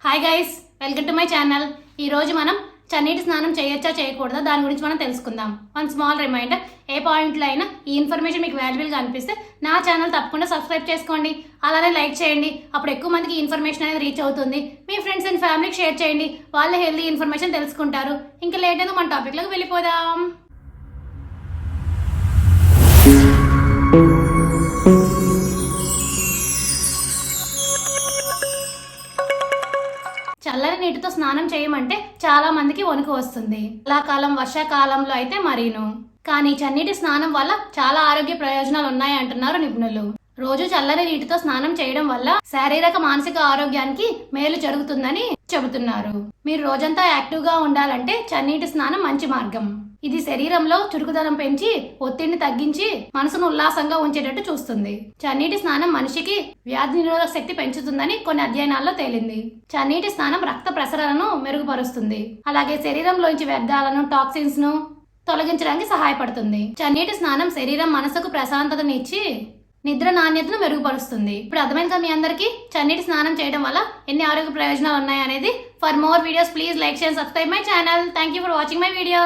Hi guys, welcome to my channel. ఈరోజు మనం చన్నీటి స్నానం చేయొచ్చా చేయకూడదా దాని గురించి మనం తెలుసుకుందాం. వన్ స్మాల్ రిమైండర్, ఏ పాయింట్లో అయినా ఈ ఇన్ఫర్మేషన్ మీకు వాల్యుబుల్గా అనిపిస్తే నా ఛానల్ తప్పకుండా సబ్స్క్రైబ్ చేసుకోండి, అలానే లైక్ చేయండి. అప్పుడు ఎక్కువ మందికి ఈ ఇన్ఫర్మేషన్ అనేది రీచ్ అవుతుంది. మీ ఫ్రెండ్స్ అండ్ ఫ్యామిలీకి షేర్ చేయండి, వాళ్ళ హెల్తీ ఇన్ఫర్మేషన్ తెలుసుకుంటారు. ఇంకా లేట్ అయితే మన టాపిక్లోకి వెళ్ళిపోదాం. చల్లని నీటితో స్నానం చేయమంటే చాలా మందికి వణుకు వస్తుంది. ఎండాకాలం, వర్షాకాలంలో అయితే మరీను. కానీ చన్నీటి స్నానం వల్ల చాలా ఆరోగ్య ప్రయోజనాలు ఉన్నాయి అంటున్నారు నిపుణులు. రోజు చల్లని నీటితో స్నానం చేయడం వల్ల శారీరక మానసిక ఆరోగ్యానికి మేలు జరుగుతుందని చెబుతున్నారు. మీరు రోజంతా యాక్టివ్ గా ఉండాలంటే చన్నీటి స్నానం మంచి మార్గం. ఇది శరీరంలో చురుకుదనం పెంచి ఒత్తిడిని తగ్గించి మనసును ఉల్లాసంగా ఉంచేటట్టు చూస్తుంది. చన్నీటి స్నానం మనిషికి వ్యాధి నిరోధక శక్తి పెంచుతుందని కొన్ని అధ్యయనాల్లో తేలింది. చన్నీటి స్నానం రక్త ప్రసరణను మెరుగుపరుస్తుంది, అలాగే శరీరంలోంచి వ్యర్థాలను, టాక్సిన్స్ ను తొలగించడానికి సహాయపడుతుంది. చన్నీటి స్నానం శరీరం, మనసుకు ప్రశాంతతనిచ్చి నిద్ర నాణ్యతను మెరుగుపరుస్తుంది. ఇప్పుడు అర్థమైంది కదా మీ అందరికీ చన్నీటి స్నానం చేయడం వల్ల ఎన్ని ఆరోగ్య ప్రయోజనాలు ఉన్నాయి అనేది. For more videos please like, share, subscribe my channel. Thank you for watching my video.